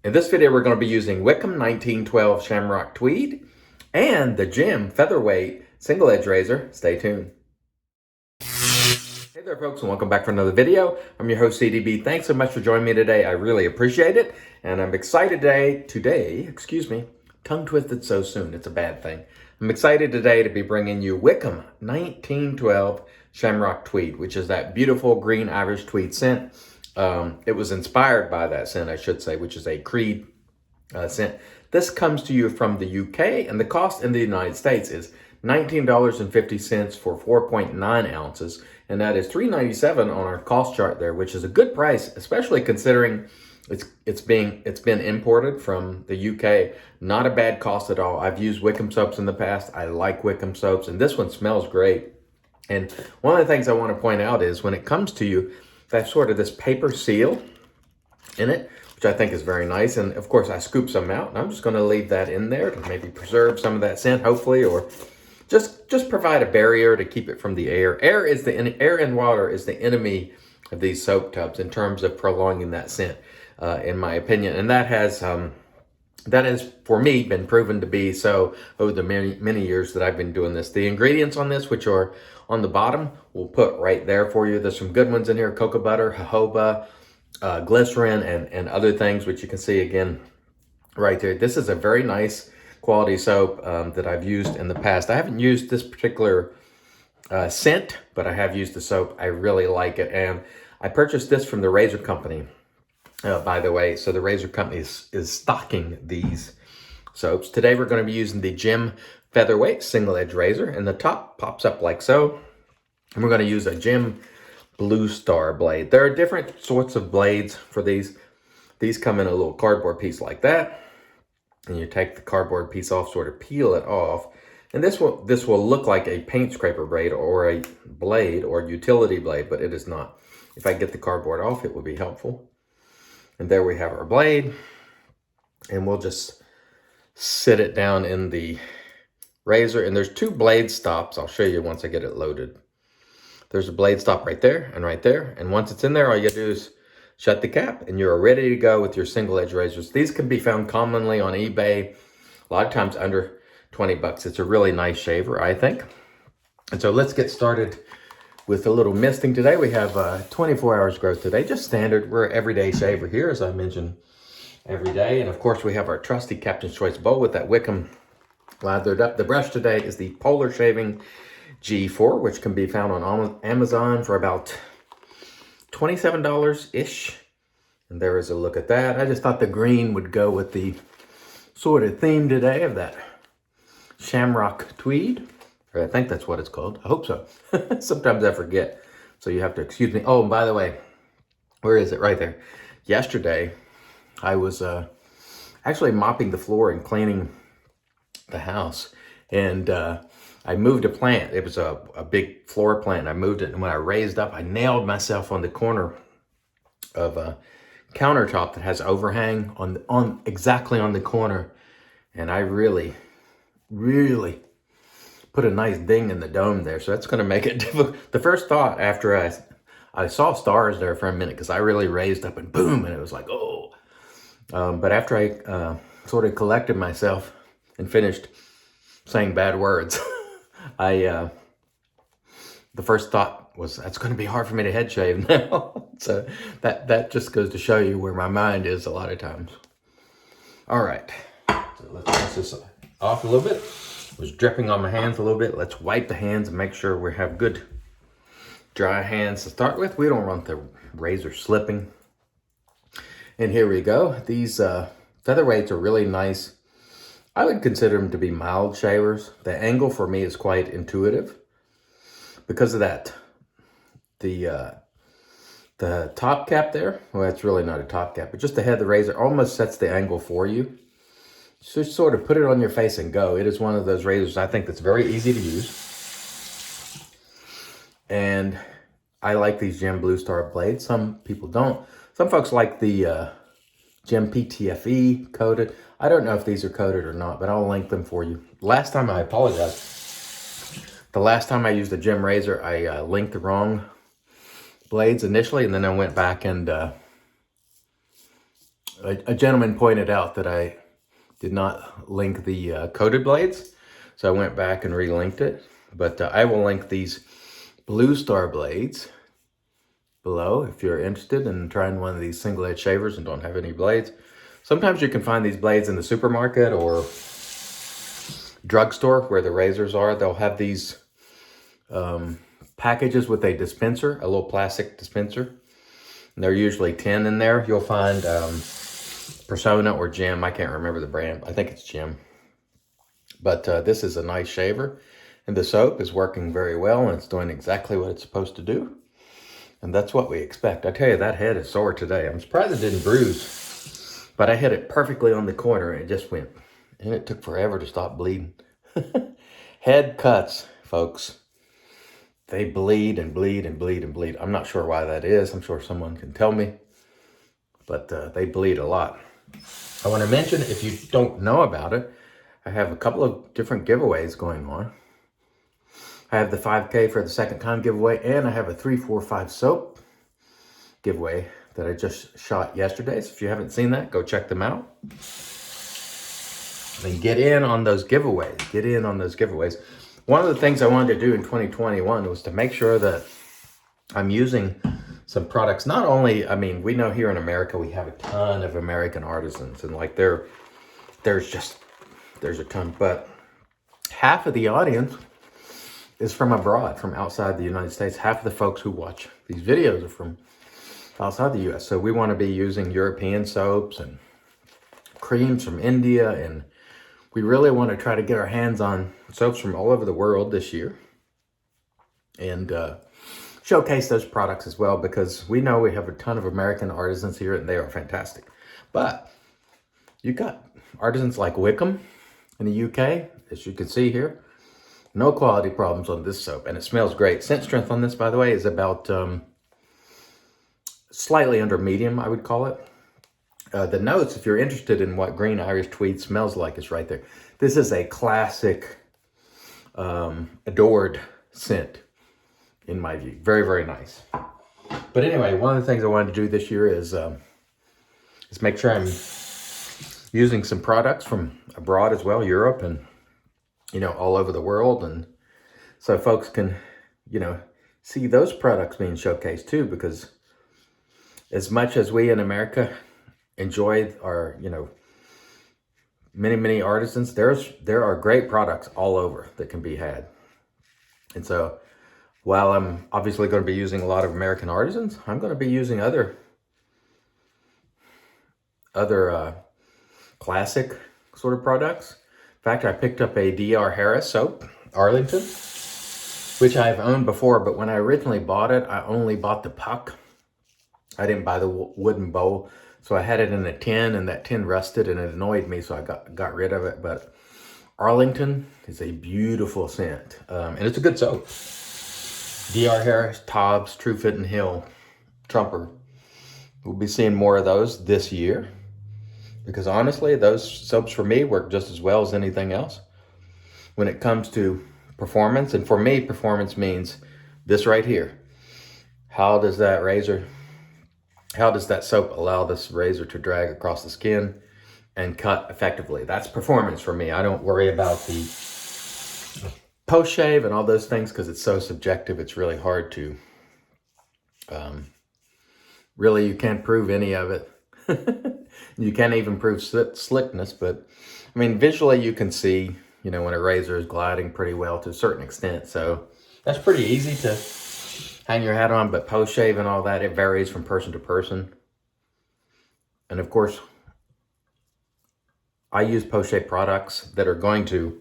In this video, we're going to be using Wickham 1912 Shamrock Tweed and the Jim Featherweight single edge razor. Stay tuned. Hey there folks, and welcome back for another video. I'm your host CDB. Thanks so much for joining me today. I really appreciate it. And I'm excited today, tongue twisted so soon, it's a bad thing. I'm excited today to be bringing you Wickham 1912 Shamrock Tweed, which is that beautiful green Irish tweed scent. It was inspired by that scent, I should say, which is a Creed scent. This comes to you from the UK, and the cost in the United States is $19.50 for 4.9 ounces, and that is $3.97 on our cost chart there, which is a good price, especially considering it's been imported from the UK. Not a bad cost at all. I've used Wickham soaps in the past. I like Wickham soaps, and this one smells great. And one of the things I want to point out is when it comes to you, that's sort of this paper seal in it, which I think is very nice. And of course, I scoop some out, and I'm just going to leave that in there to maybe preserve some of that scent, hopefully, or just provide a barrier to keep it from the air. Air and water is the enemy of these soap tubs in terms of prolonging that scent, in my opinion. And that has for me been proven to be so over the many years that I've been doing this. The ingredients on this, which are on the bottom, we'll put right there for you. There's some good ones in here: cocoa butter, jojoba, glycerin, and other things, which you can see again right there. This is a very nice quality soap that I've used in the past. I haven't used this particular scent, but I have used the soap. I really like it, and I purchased this from the razor company, by the way. So the razor company is stocking these soaps. Today we're going to be using the Jim Featherweight single edge razor, and the top pops up like so. And we're going to use a Jim Blue Star blade. There are different sorts of blades for these. These come in a little cardboard piece like that, and you take the cardboard piece off, sort of peel it off, and this will look like a paint scraper blade or a blade or utility blade, but it is not. If I get the cardboard off, it will be helpful. And there we have our blade, and we'll just sit it down in the razor. And there's two blade stops. I'll show you once I get it loaded. There's a blade stop right there and right there. And once it's in there, all you gotta do is shut the cap, and you're ready to go with your single edge razors. These can be found commonly on eBay, a lot of times under 20 bucks. It's a really nice shaver, I think. And so let's get started with a little misting today. We have 24 hours growth today, just standard. We're an everyday shaver here, as I mentioned, every day. And of course, we have our trusty Captain's Choice bowl with that Wickham lathered up. The brush today is the Polar Shaving G4, which can be found on Amazon for about $27-ish. And there is a look at that. I just thought the green would go with the sort of theme today of that Shamrock Tweed. Or I think that's what it's called. I hope so. Sometimes I forget, so you have to excuse me. Oh, and by the way, where is it? Right there. Yesterday, I was actually mopping the floor and cleaning the house, and I moved a plant. It was a big floor plant. I moved it, and when I raised up, I nailed myself on the corner of a countertop that has overhang on exactly on the corner, and I really put a nice ding in the dome there. So that's going to make it difficult. The first thought after I saw stars there for a minute, because I really raised up and boom, and it was like, oh. But after I sort of collected myself and finished saying bad words, the first thought was, that's going to be hard for me to head shave now. So that just goes to show you where my mind is a lot of times. All right, so let's rinse this off a little bit. It was dripping on my hands a little bit. Let's wipe the hands and make sure we have good dry hands to start with. We don't want the razor slipping. And here we go. These featherweights are really nice. I would consider them to be mild shavers. The angle for me is quite intuitive because of that. The top cap there, well, it's really not a top cap, but just the head of the razor almost sets the angle for you. Just sort of put it on your face and go. It is one of those razors I think that's very easy to use. And I like these Jim Blue Star blades. Some people don't. Some folks like the Jim PTFE coated. I don't know if these are coated or not, but I'll link them for you. Last time, I apologize. The last time I used a Jim razor, I linked the wrong blades initially, and then I went back and a gentleman pointed out that I did not link the coated blades, so I went back and re-linked it. But I will link these Blue Star blades below if you're interested in trying one of these single edge shavers and don't have any blades. Sometimes you can find these blades in the supermarket or drugstore where the razors are. They'll have these packages with a dispenser, a little plastic dispenser. And they're usually 10 in there. You'll find Persona or Gem. I can't remember the brand. I think it's Gem. But this is a nice shaver. And the soap is working very well, and it's doing exactly what it's supposed to do. And that's what we expect. I tell you, that head is sore today. I'm surprised it didn't bruise. But I hit it perfectly on the corner, and it just went. And it took forever to stop bleeding. Head cuts, folks. They bleed and bleed and bleed and bleed. I'm not sure why that is. I'm sure someone can tell me. But they bleed a lot. I want to mention, if you don't know about it, I have a couple of different giveaways going on. I have the 5K for the second time giveaway, and I have a 345 soap giveaway that I just shot yesterday. So if you haven't seen that, go check them out. And get in on those giveaways. Get in on those giveaways. One of the things I wanted to do in 2021 was to make sure that I'm using some products. Not only, I mean, we know here in America, we have a ton of American artisans, and like there's a ton, but half of the audience is from abroad, from outside the United States. Half of the folks who watch these videos are from outside the US. So we want to be using European soaps and creams from India, and we really want to try to get our hands on soaps from all over the world this year and showcase those products as well, because we know we have a ton of American artisans here and they are fantastic. But you got artisans like Wickham in the UK, as you can see here. No quality problems on this soap, and it smells great. Scent strength on this, by the way, is about slightly under medium, I would call it. The notes, if you're interested in what green Irish tweed smells like, is right there. This is a classic, adored scent, in my view. Very, very nice. But anyway, one of the things I wanted to do this year is make sure I'm using some products from abroad as well, Europe and, all over the world. And so folks can, see those products being showcased too, because as much as we in America enjoy our, many artisans, there are great products all over that can be had. And so while I'm obviously going to be using a lot of American artisans, I'm going to be using other classic sort of products. In fact, I picked up a D.R. Harris soap, Arlington, which I've owned before, but when I originally bought it, I only bought the puck. I didn't buy the wooden bowl, so I had it in a tin, and that tin rusted, and it annoyed me, so I got rid of it. But Arlington is a beautiful scent, and it's a good soap. D.R. Harris, Tobbs, True Fit and Hill, Trumper. We'll be seeing more of those this year, because honestly, those soaps for me work just as well as anything else when it comes to performance. And for me, performance means this right here. How does that soap allow this razor to drag across the skin and cut effectively? That's performance for me. I don't worry about the post-shave and all those things because it's so subjective. It's really hard to, really, you can't prove any of it. You can't even prove slickness, but I mean, visually you can see, when a razor is gliding pretty well to a certain extent. So that's pretty easy to hang your hat on, but post-shave and all that, it varies from person to person. And of course, I use post-shave products that are going to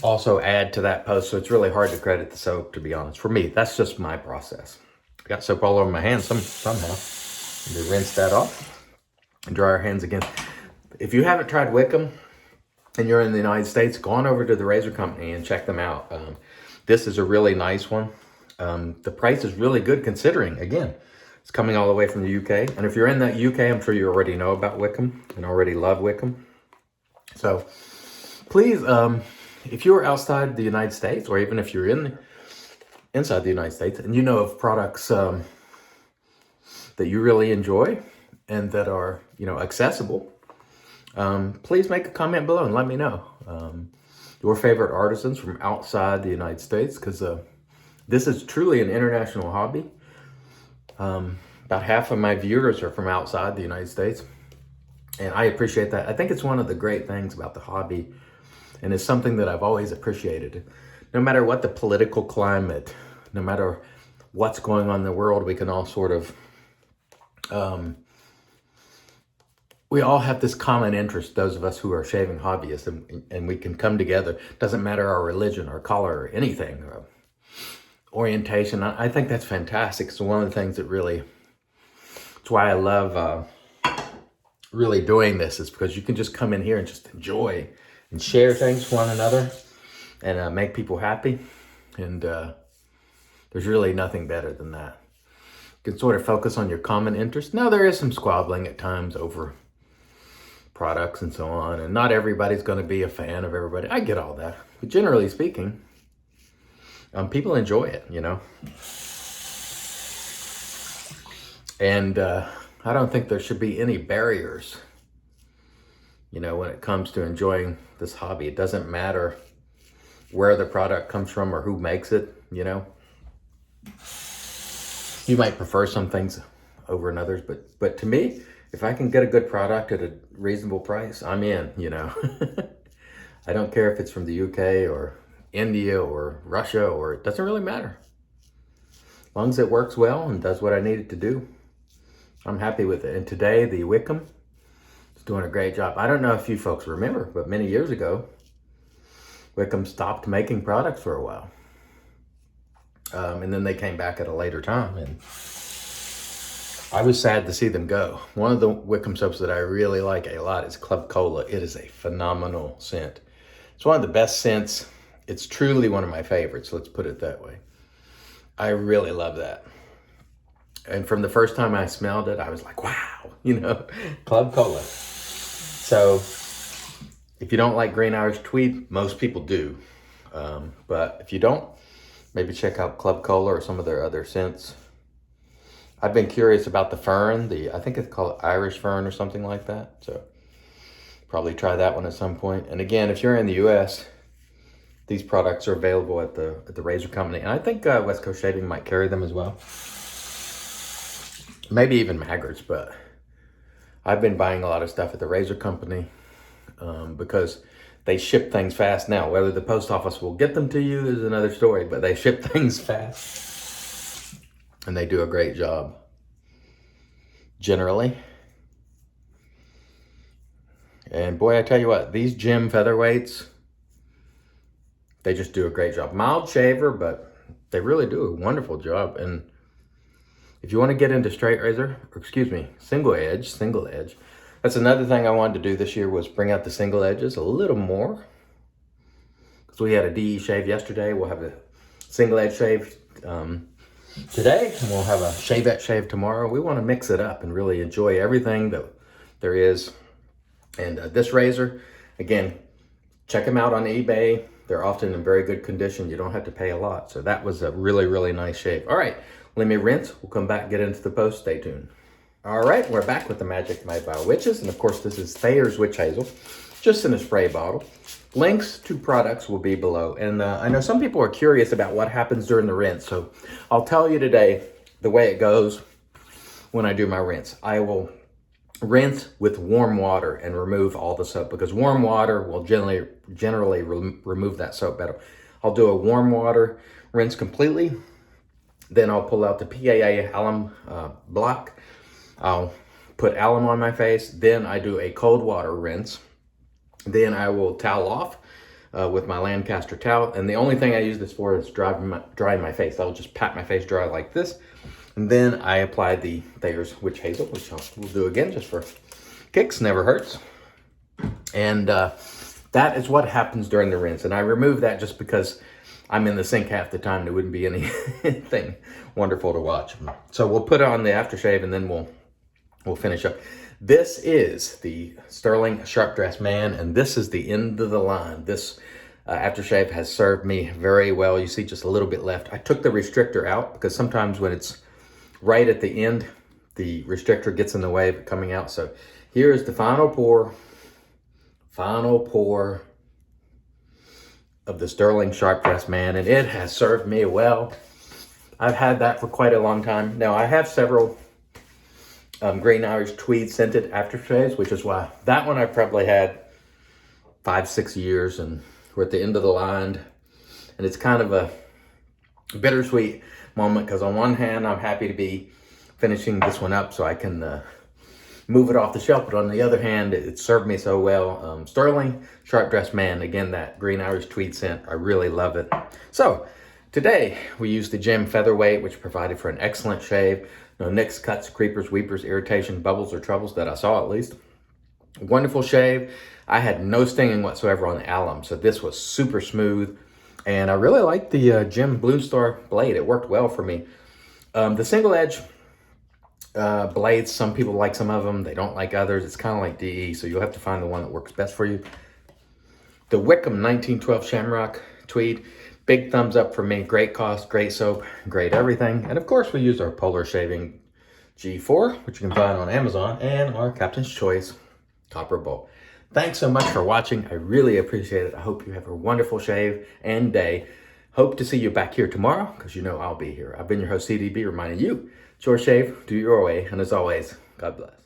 also add to that post, so it's really hard to credit the soap, to be honest. For me, that's just my process. I got soap all over my hands somehow. We rinse that off and dry our hands again. If you haven't tried Wickham and you're in the United States, go on over to the razor company and check them out. This is a really nice one. The price is really good considering, again, it's coming all the way from the UK. And if you're in the UK, I'm sure you already know about Wickham and already love Wickham. So please, if you're outside the United States, or even if you're inside the United States and you know of products that you really enjoy and that are, accessible, please make a comment below and let me know your favorite artisans from outside the United States, because this is truly an international hobby. About half of my viewers are from outside the United States, and I appreciate that. I think it's one of the great things about the hobby, and it's something that I've always appreciated. No matter what the political climate, no matter what's going on in the world, we can all sort of, we all have this common interest, those of us who are shaving hobbyists, and we can come together. Doesn't matter our religion or color or anything, or orientation. I think that's fantastic. So one of the things that really, it's why I love really doing this, is because you can just come in here and just enjoy and share things with one another and make people happy. And there's really nothing better than that. You can sort of focus on your common interest. Now, there is some squabbling at times over products and so on, and not everybody's going to be a fan of everybody. I get all that. But generally speaking, people enjoy it, And I don't think there should be any barriers, when it comes to enjoying this hobby. It doesn't matter where the product comes from or who makes it, You might prefer some things over others, but to me, if I can get a good product at a reasonable price, I'm in, I don't care if it's from the UK or India or Russia, or it doesn't really matter. As long as it works well and does what I need it to do, I'm happy with it. And today, the Wickham is doing a great job. I don't know if you folks remember, but many years ago, Wickham stopped making products for a while. And then they came back at a later time, and I was sad to see them go. One of the Wickham soaps that I really like a lot is Club Cola. It is a phenomenal scent. It's one of the best scents. It's truly one of my favorites, let's put it that way. I really love that. And from the first time I smelled it, I was like, wow, Club Cola. So if you don't like Green Irish Tweed, most people do. But if you don't, maybe check out Club Cola or some of their other scents. I've been curious about the fern, I think it's called Irish fern or something like that. So probably try that one at some point. And again, if you're in the US, these products are available at the razor company. And I think West Coast Shaving might carry them as well. Maybe even Maggart's, but I've been buying a lot of stuff at the razor company because they ship things fast now. Whether the post office will get them to you is another story, but they ship things fast. And they do a great job, generally. And boy, I tell you what, these gym featherweights, they just do a great job. Mild shaver, but they really do a wonderful job. And if you want to get into straight razor, single edge, that's another thing I wanted to do this year, was bring out the single edges a little more. Because we had a DE shave yesterday. We'll have a single edge shave today, and we'll have a shavette shave tomorrow. We want to mix it up and really enjoy everything that there is. And this razor, again, check them out on eBay. They're often in very good condition. You don't have to pay a lot. So that was a really, really nice shave. All right, let me rinse. We'll come back and get into the post. Stay tuned. All right, we're back with the magic made by witches. And of course, this is Thayer's Witch Hazel, just in a spray bottle. Links to products will be below. And I know some people are curious about what happens during the rinse. So I'll tell you today the way it goes when I do my rinse. I will rinse with warm water and remove all the soap, because warm water will generally remove that soap better. I'll do a warm water rinse completely. Then I'll pull out the PAA alum block. I'll put alum on my face. Then I do a cold water rinse. Then I will towel off with my Lancaster towel. And the only thing I use this for is drying my face. I'll just pat my face dry like this. And then I apply the Thayer's Witch Hazel, which we'll do again just for kicks, never hurts. And that is what happens during the rinse. And I remove that just because I'm in the sink half the time. There wouldn't be anything wonderful to watch. So we'll put on the aftershave, and then we'll finish up. This is the Stirling Sharp Dressed Man, and this is the end of the line. This aftershave has served me very well. You see just a little bit left. I took the restrictor out because sometimes when it's right at the end, the restrictor gets in the way of it coming out. So here's the final pour of the Stirling Sharp Dressed Man, and it has served me well. I've had that for quite a long time. Now, I have several Green Irish Tweed scented aftershaves, which is why that one I probably had 5-6 years, and we're at the end of the line. And it's kind of a bittersweet moment, because on one hand, I'm happy to be finishing this one up so I can move it off the shelf. But on the other hand, it served me so well. Stirling Sharp Dressed Man, again, that Green Irish Tweed scent, I really love it. So today we used the Gem Featherweight, which provided for an excellent shave. No nicks, cuts, creepers, weepers, irritation, bubbles, or troubles that I saw, at least. Wonderful shave. I had no stinging whatsoever on the alum, so this was super smooth. And I really like the Gem Blue Star blade. It worked well for me. The single edge blades, some people like some of them, they don't like others. It's kind of like DE, so you'll have to find the one that works best for you. The Wickham 1912 Shamrock Tweed, big thumbs up for me. Great cost, great soap, great everything. And of course, we used our Polar Shaving G4, which you can find on Amazon, and our Captain's Choice Copper Bowl. Thanks so much for watching. I really appreciate it. I hope you have a wonderful shave and day. Hope to see you back here tomorrow, because you know I'll be here. I've been your host, CDB, reminding you, it's your shave, do your way, and as always, God bless.